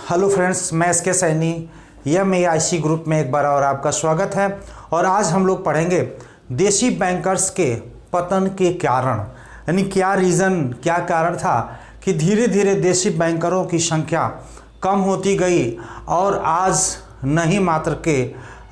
Hello friends, मैं S के Saini MAIC group में एक बार और आपका स्वागत है। और आज हम लोग पढ़ेंगे देशी बैंकर्स के पतन के कारण, यानी क्या रीज़न, क्या कारण था कि धीरे धीरे देशी बैंकरों की संख्या कम होती गई और आज नहीं मात्र के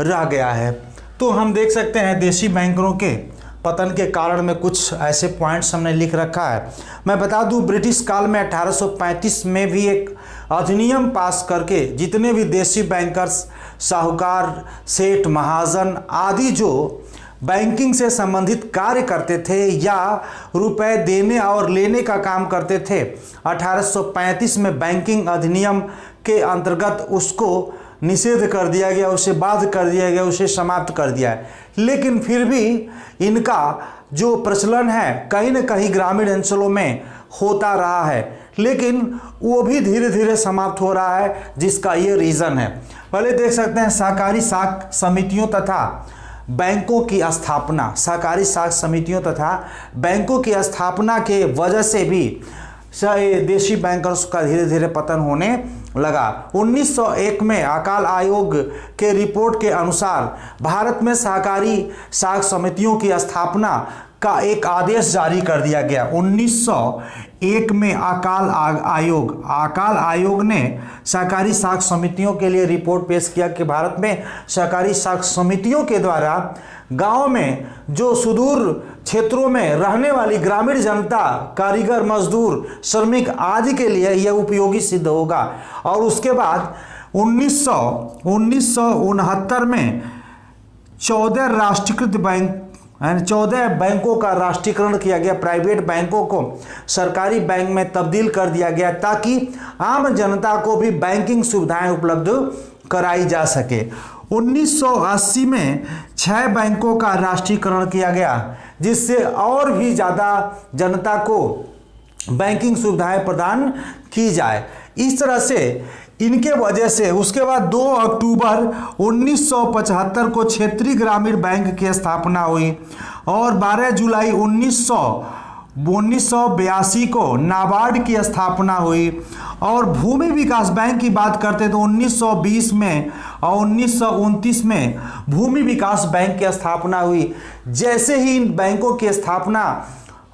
रह गया है। तो हम देख सकते हैं देशी बैंकरों के पतन के कारण में कुछ ऐसे पॉइंट्स हमने लिख रखा है। मैं बता दूं, ब्रिटिश काल में 1835 में भी एक अधिनियम पास करके जितने भी देशी बैंकर्स, साहूकार, सेठ, महाजन आदि जो बैंकिंग से संबंधित कार्य करते थे या रुपए देने और लेने का काम करते थे, 1835 में बैंकिंग अधिनियम के अंतर्गत उसको निषेध कर दिया गया, उसे बाध्य कर दिया गया, उसे समाप्त कर दिया है। लेकिन फिर भी इनका जो प्रचलन है कहीं न कहीं ग्रामीण अंचलों में होता रहा है, लेकिन वो भी धीरे धीरे समाप्त हो रहा है, जिसका ये रीज़न है। पहले देख सकते हैं सहकारी साख समितियों तथा बैंकों की स्थापना, सहकारी साख समितियों तथा बैंकों की स्थापना के वजह से भी देशी बैंकर्स का धीरे धीरे पतन होने लगा। 1901 में अकाल आयोग के रिपोर्ट के अनुसार भारत में सहकारी साख समितियों की स्थापना का एक आदेश जारी कर दिया गया। 1901 में अकाल आयोग ने सहकारी साख समितियों के लिए रिपोर्ट पेश किया कि भारत में सहकारी साख समितियों के द्वारा गांव में जो सुदूर क्षेत्रों में रहने वाली ग्रामीण जनता, कारीगर, मजदूर, श्रमिक आदि के लिए यह उपयोगी सिद्ध होगा। और उसके बाद 1969 में 14 राष्ट्रीयकृत बैंक, 14 बैंकों का राष्ट्रीयकरण किया गया। प्राइवेट बैंकों को सरकारी बैंक में तब्दील कर दिया गया ताकि आम जनता को भी बैंकिंग सुविधाएं उपलब्ध कराई जा सके। 1980 में 6 बैंकों का राष्ट्रीयकरण किया गया, जिससे और भी ज़्यादा जनता को बैंकिंग सुविधाएं प्रदान की जाए। इस तरह से इनके वजह से उसके बाद 2 अक्टूबर 1975 को क्षेत्रीय ग्रामीण बैंक की स्थापना हुई और 12 जुलाई 1982 को नाबार्ड की स्थापना हुई। और भूमि विकास बैंक की बात करते तो 1920 में और 1929 में भूमि विकास बैंक की स्थापना हुई। जैसे ही इन बैंकों की स्थापना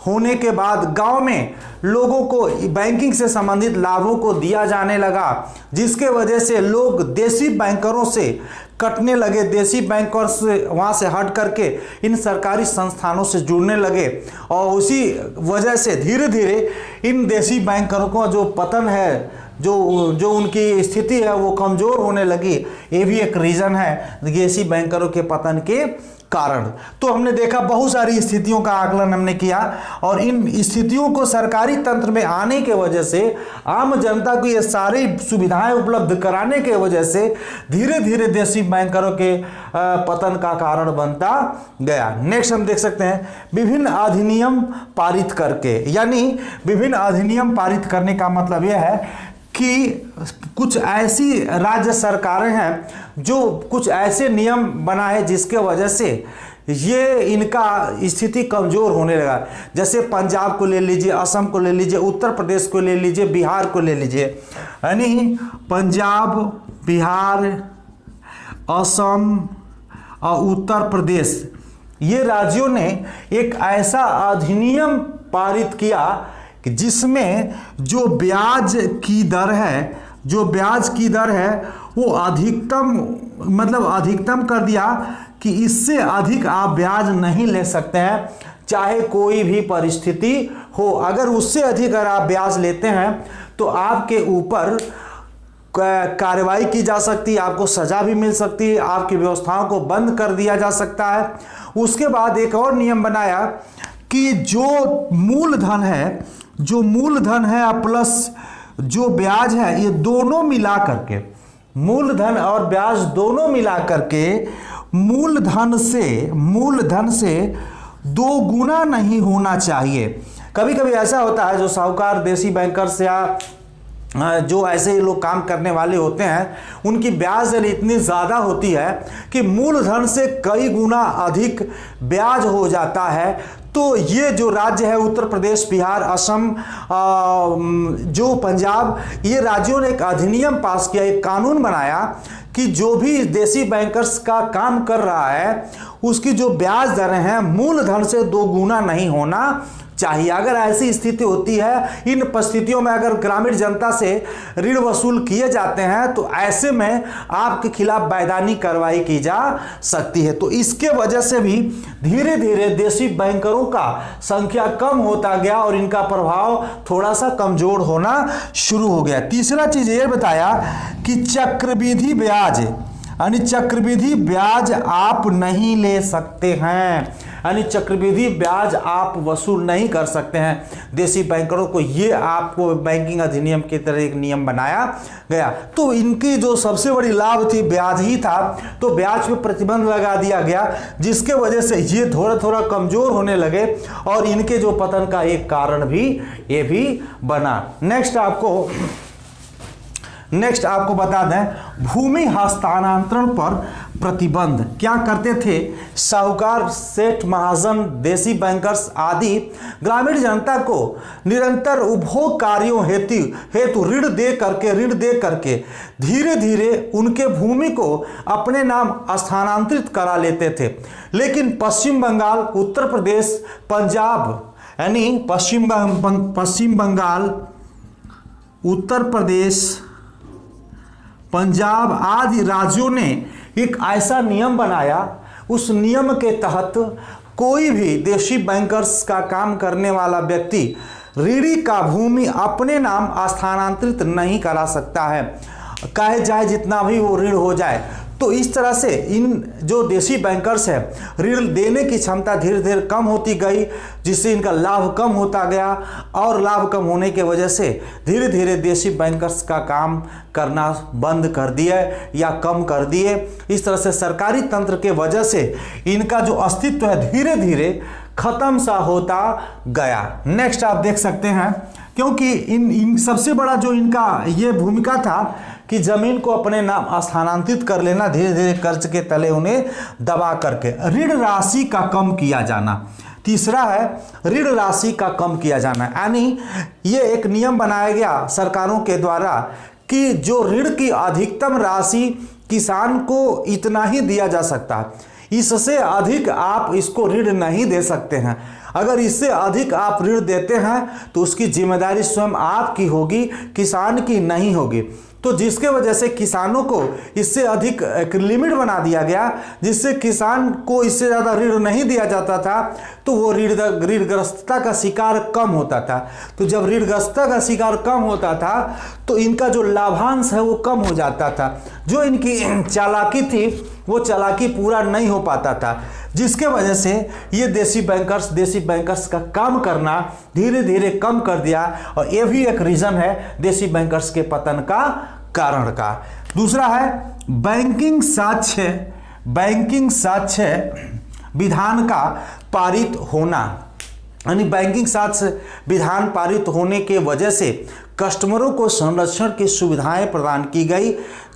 होने के बाद गांव में लोगों को बैंकिंग से संबंधित लाभों को दिया जाने लगा, जिसके वजह से लोग देशी बैंकरों से कटने लगे, देशी बैंकर से वहाँ से हट करके इन सरकारी संस्थानों से जुड़ने लगे। और उसी वजह से धीरे धीरे इन देशी बैंकरों का जो पतन है, जो उनकी स्थिति है वो कमज़ोर होने लगी। ये भी एक रीज़न है देशी बैंकरों के पतन के कारण। तो हमने देखा बहुत सारी स्थितियों का आकलन हमने किया और इन स्थितियों को सरकारी तंत्र में आने के वजह से, आम जनता को ये सारी सुविधाएं उपलब्ध कराने के वजह से धीरे धीरे देशी बैंकरों के पतन का कारण बनता गया। नेक्स्ट हम देख सकते हैं विभिन्न अधिनियम पारित करके, यानी विभिन्न अधिनियम पारित करने का मतलब यह है कि कुछ ऐसी राज्य सरकारें हैं जो कुछ ऐसे नियम बनाए जिसके वजह से ये इनका स्थिति कमज़ोर होने लगा। जैसे पंजाब को ले लीजिए, असम को ले लीजिए, उत्तर प्रदेश को ले लीजिए, बिहार को ले लीजिए। यानी पंजाब, बिहार, असम और उत्तर प्रदेश, ये राज्यों ने एक ऐसा अधिनियम पारित किया जिसमें जो ब्याज की दर है वो अधिकतम कर दिया कि इससे अधिक आप ब्याज नहीं ले सकते हैं, चाहे कोई भी परिस्थिति हो। अगर उससे अधिक अगर आप ब्याज लेते हैं तो आपके ऊपर कार्रवाई की जा सकती है, आपको सजा भी मिल सकती है, आपकी व्यवस्थाओं को बंद कर दिया जा सकता है। उसके बाद एक और नियम बनाया कि जो मूलधन है प्लस जो ब्याज है, ये दोनों मिला करके, मूलधन और ब्याज दोनों मिला करके मूलधन से 2 गुना नहीं होना चाहिए। कभी कभी ऐसा होता है जो साहूकार, देशी बैंकर्स या जो ऐसे लोग काम करने वाले होते हैं, उनकी ब्याज दर इतनी ज़्यादा होती है कि मूलधन से कई गुना अधिक ब्याज हो जाता है। तो ये जो राज्य है उत्तर प्रदेश, बिहार, असम, जो पंजाब, ये राज्यों ने एक अधिनियम पास किया, एक कानून बनाया कि जो भी देसी बैंकर्स का काम कर रहा है उसकी जो ब्याज दरें हैं मूलधन से 2 गुना नहीं होना चाहिए। अगर ऐसी स्थिति होती है, इन परिस्थितियों में अगर ग्रामीण जनता से ऋण वसूल किए जाते हैं तो ऐसे में आपके खिलाफ वैधानिक कार्रवाई की जा सकती है। तो इसके वजह से भी धीरे धीरे देसी बैंकरों का संख्या कम होता गया और इनका प्रभाव थोड़ा सा कमजोर होना शुरू हो गया। तीसरा चीज ये बताया कि चक्रवृद्धि ब्याज, यानी चक्रवृद्धि ब्याज आप नहीं ले सकते हैं, यानी चक्रवृद्धि ब्याज आप वसूल नहीं कर सकते हैं देसी बैंकरों को। ये आपको बैंकिंग अधिनियम की तरह एक नियम बनाया गया। तो इनकी जो सबसे बड़ी लाभ थी ब्याज ही था, तो ब्याज पे प्रतिबंध लगा दिया गया, जिसके वजह से ये थोड़ा थोड़ा कमजोर होने लगे और इनके जो पतन का एक कारण भी ये भी बना। नेक्स्ट आपको बता दें, भूमि हस्तांतरण पर प्रतिबंध। क्या करते थे साहूकार, सेठ, महाजन, देसी बैंकर्स आदि ग्रामीण जनता को निरंतर उपभोग कार्यों हेतु ऋण दे करके धीरे धीरे उनके भूमि को अपने नाम स्थानांतरित करा लेते थे। लेकिन पश्चिम बंगाल, उत्तर प्रदेश, पंजाब, यानी पश्चिम बंगाल, उत्तर प्रदेश, पंजाब आदि राज्यों ने एक ऐसा नियम बनाया, उस नियम के तहत कोई भी देशी बैंकर्स का काम करने वाला व्यक्ति ऋणी का भूमि अपने नाम स्थानांतरित नहीं करा सकता है, चाहे जाए जितना भी वो ऋण हो जाए। तो इस तरह से इन जो देसी बैंकर्स है ऋण देने की क्षमता धीरे धीरे कम होती गई, जिससे इनका लाभ कम होता गया और लाभ कम होने की वजह से धीरे धीरे देसी बैंकर्स का काम करना बंद कर दिए या कम कर दिए। इस तरह से सरकारी तंत्र के वजह से इनका जो अस्तित्व है धीरे धीरे खत्म सा होता गया। नेक्स्ट आप देख सकते हैं, क्योंकि इन सबसे बड़ा जो इनका ये भूमिका था कि जमीन को अपने नाम स्थानांतरित कर लेना, धीरे धीरे कर्ज के तले उन्हें दबा करके। ऋण राशि का कम किया जाना, तीसरा है ऋण राशि का कम किया जाना, यानी ये एक नियम बनाया गया सरकारों के द्वारा कि जो ऋण की अधिकतम राशि किसान को इतना ही दिया जा सकता है, इससे अधिक आप इसको ऋण नहीं दे सकते हैं। अगर इससे अधिक आप ऋण देते हैं तो उसकी जिम्मेदारी स्वयं आपकी होगी, किसान की नहीं होगी। तो जिसके वजह से किसानों को इससे अधिक एक लिमिट बना दिया गया, जिससे किसान को इससे ज़्यादा ऋण नहीं दिया जाता था, तो वो ऋणग्रस्तता का शिकार कम होता था। तो जब ऋणग्रस्तता का शिकार कम होता था तो इनका जो लाभांश है वो कम हो जाता था, जो इनकी चालाकी थी वो चालाकी पूरा नहीं हो पाता था, जिसके वजह से ये देसी बैंकर्स का काम करना धीरे धीरे कम कर दिया। और ये भी एक रीज़न है देसी बैंकर्स के पतन का कारण का। दूसरा है बैंकिंग साक्ष्य विधान का पारित होना, यानी बैंकिंग साक्ष्य विधान पारित होने के वजह से कस्टमरों को संरक्षण की सुविधाएं प्रदान की गई,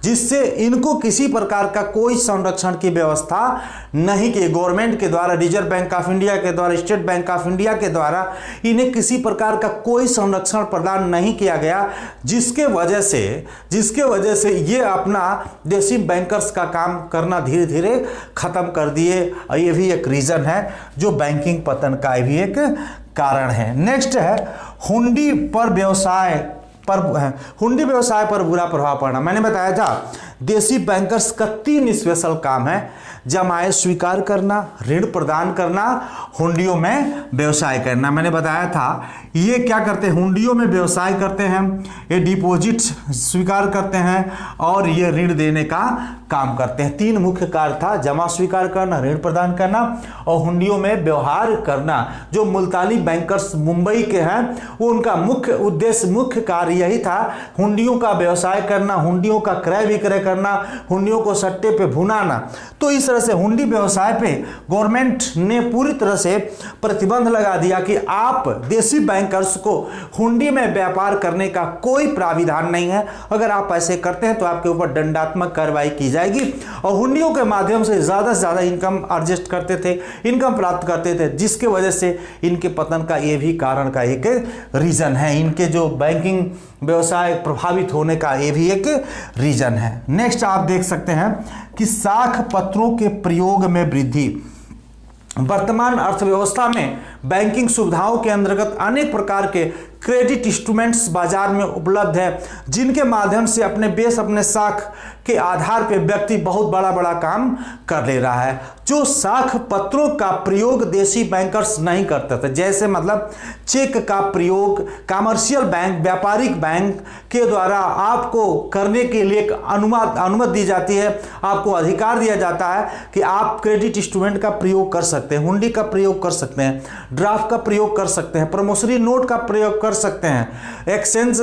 जिससे इनको किसी प्रकार का कोई संरक्षण की व्यवस्था नहीं की। गवर्नमेंट के द्वारा, रिजर्व बैंक ऑफ इंडिया के द्वारा, स्टेट बैंक ऑफ इंडिया के द्वारा इन्हें किसी प्रकार का कोई संरक्षण प्रदान नहीं किया गया, जिसके वजह से ये अपना देसी बैंकर्स का काम करना धीरे धीरे खत्म कर दिए। और ये भी एक रीज़न है जो बैंकिंग पतन का भी एक कारण है। नेक्स्ट है हुंडी व्यवसाय पर बुरा प्रभाव पड़ना। मैंने बताया था देसी बैंकर्स का 3 स्पेशल काम है: जमायत स्वीकार करना, ऋण प्रदान करना, हुंडियों में व्यवसाय करना। मैंने बताया था ये क्या करते हैं, हुंडियों में व्यवसाय करते हैं, ये डिपॉजिट स्वीकार करते हैं और ये ऋण देने का काम करते हैं। 3 मुख्य कार्य था: जमा स्वीकार करना, ऋण प्रदान करना और हुंडियों में व्यवहार करना। जो मुल्तानी बैंकर्स मुंबई के हैं वो उनका मुख्य उद्देश्य, मुख्य कार्य यही था, हुंडियों का व्यवसाय करना, हुंडियों का क्रय विक्रय करना, हुंडियों को सट्टे पे भुनाना। तो इस तरह से हुंडी व्यवसाय पे गवर्नमेंट ने पूरी तरह से प्रतिबंध लगा दिया कि आप देसी बैंकर्स को हुंडी में व्यापार करने का कोई प्राविधान नहीं है। अगर आप ऐसे करते हैं तो आपके ऊपर दंडात्मक कार्रवाई की जाएगी। और हुंडियों के माध्यम से ज़्यादा से ज़्यादा इनकम अर्जित करते थे, इनकम प्राप्त करते थे, जिसके वजह से इनके पतन का ये भी कारण का एक रीज़न है। इनके जो बैंकिंग व्यवसाय प्रभावित होने का ये भी एक रीज़न है। नेक्स्ट आप देख सकते हैं कि साख पत्रों के प्रयोग में वृद्धि। वर्तमान अर्थव्यवस्था में बैंकिंग सुविधाओं के अंतर्गत अनेक प्रकार के क्रेडिट इंस्ट्रूमेंट्स बाजार में उपलब्ध है, जिनके माध्यम से अपने बेस अपने साख के आधार पर व्यक्ति बहुत बड़ा बड़ा काम कर ले रहा है। जो साख पत्रों का प्रयोग देसी बैंकर्स नहीं करते थे, जैसे मतलब चेक का प्रयोग कमर्शियल बैंक, व्यापारिक बैंक के द्वारा आपको करने के लिए एक अनुमति दी जाती है, आपको अधिकार दिया जाता है कि आप क्रेडिट इंस्ट्रूमेंट का प्रयोग कर सकते हैं, हुंडी का प्रयोग कर सकते हैं, ड्राफ्ट का प्रयोग कर सकते हैं, प्रमोशनरी नोट का प्रयोग कर सकते हैं, एक्सचेंज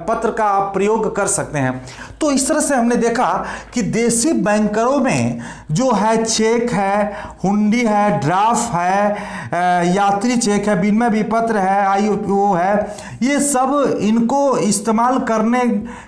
पत्र का आप प्रयोग कर सकते हैं। तो इस तरह से हमने देखा कि देसी बैंकरों में जो है चेक है, हुंडी है, ड्राफ्ट है, यात्री चेक है, विनिमय विपत्र है, आईओपीओ है, ये सब इनको इस्तेमाल करने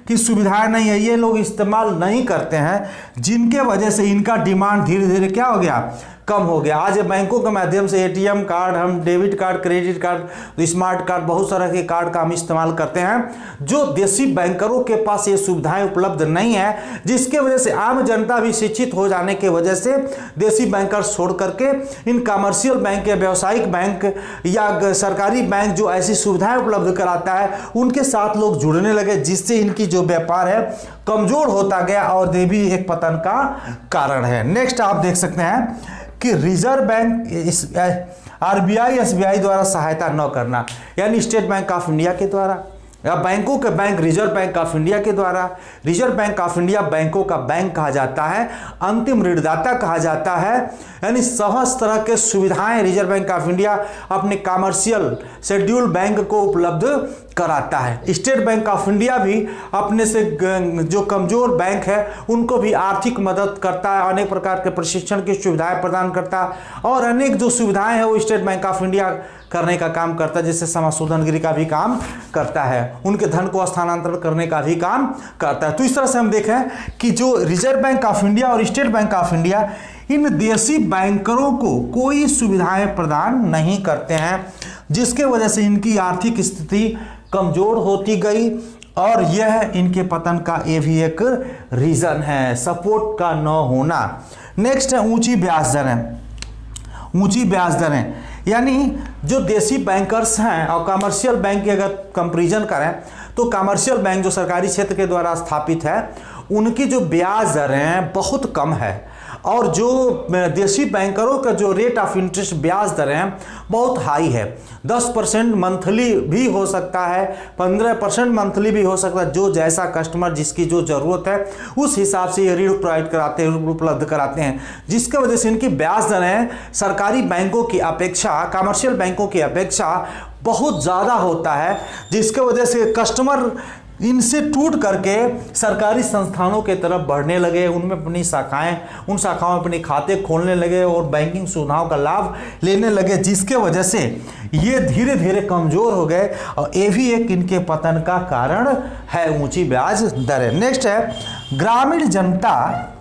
की सुविधाएं नहीं है, ये लोग इस्तेमाल नहीं करते हैं, जिनके वजह से इनका डिमांड धीरे धीरे क्या हो गया, कम हो गया। आज बैंकों के माध्यम से एटीएम कार्ड, हम debit card, credit card, smart card, बहुत सारे के कार्ड का हम इस्तेमाल करते हैं, जो देसी बैंकरों के पास ये सुविधाएं उपलब्ध नहीं है, जिसके वजह से आम जनता भी शिक्षित हो जाने की वजह से देसी बैंकर छोड़ करके इन कमर्शियल बैंक या व्यवसायिक बैंक या सरकारी बैंक जो ऐसी सुविधाएं उपलब्ध कराता है उनके साथ लोग जुड़ने लगे, जिससे इनकी जो व्यापार है कमजोर होता गया और ये भी एक पतन का कारण है। नेक्स्ट आप देख सकते हैं कि रिजर्व बैंक आरबीआई एसबीआई द्वारा सहायता न करना, यानी स्टेट बैंक ऑफ इंडिया के द्वारा या बैंकों के bank reserve bank of India के द्वारा। रिजर्व बैंक ऑफ इंडिया बैंकों का बैंक कहा जाता है, अंतिम ऋणदाता कहा जाता है, यानी समस्त तरह के सुविधाएं रिजर्व बैंक ऑफ इंडिया अपने कमर्शियल शेड्यूल्ड बैंक को उपलब्ध कराता है। स्टेट बैंक ऑफ इंडिया भी अपने से जो कमजोर बैंक है उनको भी आर्थिक मदद करता है, अनेक प्रकार के प्रशिक्षण की सुविधाएं प्रदान करता है और अनेक जो सुविधाएं हैं वो स्टेट बैंक ऑफ इंडिया करने का काम करता है, जैसे समाशोधनगिरी का भी काम करता है, उनके धन को स्थानांतरण करने का भी काम करता है। तो इस तरह से हम देखें कि जो रिजर्व बैंक ऑफ इंडिया और state bank of India in देसी बैंकरों को कोई सुविधाएं प्रदान नहीं करते हैं, जिसके वजह से इनकी आर्थिक स्थिति कमजोर होती गई और यह इनके पतन का ये भी एक रीजन है, सपोर्ट का न होना। नेक्स्ट है ऊंची ब्याज दरें। ऊंची ब्याज दरें यानी जो देसी बैंकर्स हैं और कमर्शियल बैंक की अगर कंपैरिजन करें तो कमर्शियल बैंक जो सरकारी क्षेत्र के द्वारा स्थापित है उनकी जो ब्याज दरें बहुत कम है और जो देसी बैंकरों का जो रेट ऑफ इंटरेस्ट ब्याज दरें बहुत हाई है। 10% मंथली भी हो सकता है, 15% मंथली भी हो सकता है, जो जैसा कस्टमर जिसकी जो ज़रूरत है उस हिसाब से ये ऋण प्रोवाइड कराते हैं, उपलब्ध कराते हैं, जिसके वजह से इनकी ब्याज दरें सरकारी बैंकों की अपेक्षा, कमर्शियल बैंकों की अपेक्षा बहुत ज़्यादा होता है, जिसके वजह से कस्टमर इनसे टूट करके सरकारी संस्थानों के तरफ बढ़ने लगे, उनमें अपनी शाखाएं, उन शाखाओं में अपने खाते खोलने लगे और बैंकिंग सुविधाओं का लाभ लेने लगे, जिसके वजह से ये धीरे धीरे कमज़ोर हो गए और ये भी एक इनके पतन का कारण है, ऊंची ब्याज दरें। नेक्स्ट है ग्रामीण जनता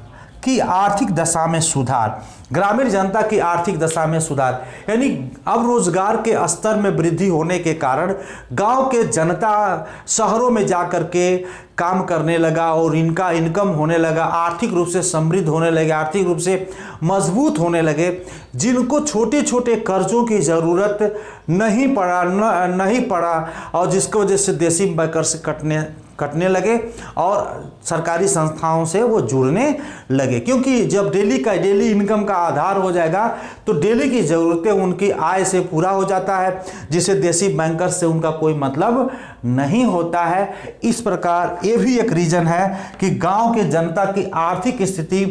की आर्थिक दशा में सुधार। ग्रामीण जनता की आर्थिक दशा में सुधार यानी अब रोजगार के स्तर में वृद्धि होने के कारण गांव के जनता शहरों में जाकर के काम करने लगा और इनका इनकम होने लगा, आर्थिक रूप से समृद्ध होने लगे, आर्थिक रूप से मजबूत होने लगे, जिनको छोटे छोटे कर्जों की ज़रूरत नहीं पड़ा और जिसकी वजह से देसी बैंकर से कटने लगे और सरकारी संस्थाओं से वो जुड़ने लगे, क्योंकि जब डेली इनकम का आधार हो जाएगा तो डेली की ज़रूरतें उनकी आय से पूरा हो जाता है, जिसे देसी बैंकर से उनका कोई मतलब नहीं होता है। इस प्रकार ये भी एक रीज़न है कि गांव के जनता की आर्थिक स्थिति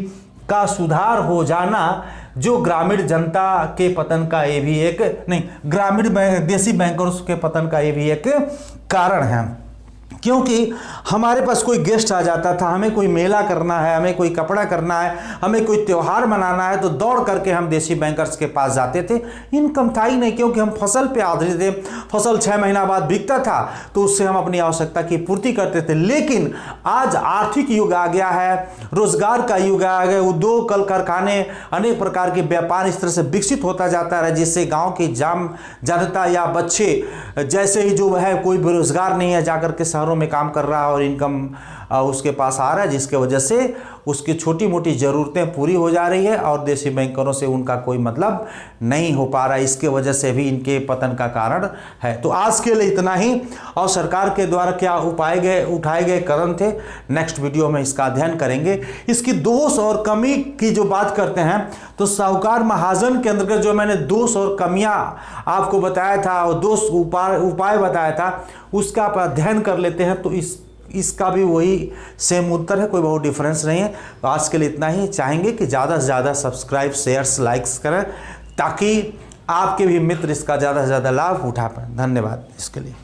का सुधार हो जाना जो ग्रामीण जनता के पतन का ये भी एक नहीं, ग्रामीण देसी बैंकर्स के पतन का ये भी एक कारण है। क्योंकि हमारे पास कोई गेस्ट आ जाता था, हमें कोई मेला करना है, हमें कोई कपड़ा करना है, हमें कोई त्यौहार मनाना है, तो दौड़ करके हम देसी बैंकर्स के पास जाते थे। इनकम था ही नहीं, क्योंकि हम फसल पे आधारित थे। फसल 6 महीना बाद बिकता था तो उससे हम अपनी आवश्यकता की पूर्ति करते थे। लेकिन आज आर्थिक युग आ गया है, रोजगार का युग आ गया, उद्योग, कल कारखाने, अनेक प्रकार के व्यापार इस तरह से विकसित होता जाता है, जिससे गाँव की जनता या बच्चे जैसे ही जो है कोई बेरोजगार नहीं है, जाकर के शहरों में काम कर रहा है और इनकम उसके पास आ रहा है, जिसके वजह से उसकी छोटी मोटी ज़रूरतें पूरी हो जा रही है और देसी बैंकरों से उनका कोई मतलब नहीं हो पा रहा है। इसके वजह से भी इनके पतन का कारण है। तो आज के लिए इतना ही, और सरकार के द्वारा क्या उठाए गए कदम थे, नेक्स्ट वीडियो में इसका अध्ययन करेंगे। इसकी दोष और कमी की जो बात करते हैं तो साहूकार महाजन के अंतर्गत जो मैंने दोष और कमियां आपको बताया था और दोष उपाय बताया था, उसका आप अध्ययन कर लेते हैं तो इसका भी वही सेम उत्तर है, कोई बहुत डिफरेंस नहीं है। तो आज के लिए इतना ही। चाहेंगे कि ज़्यादा से ज़्यादा सब्सक्राइब, शेयर्स, लाइक्स करें ताकि आपके भी मित्र इसका ज़्यादा से ज़्यादा लाभ उठा पाएँ। धन्यवाद इसके लिए।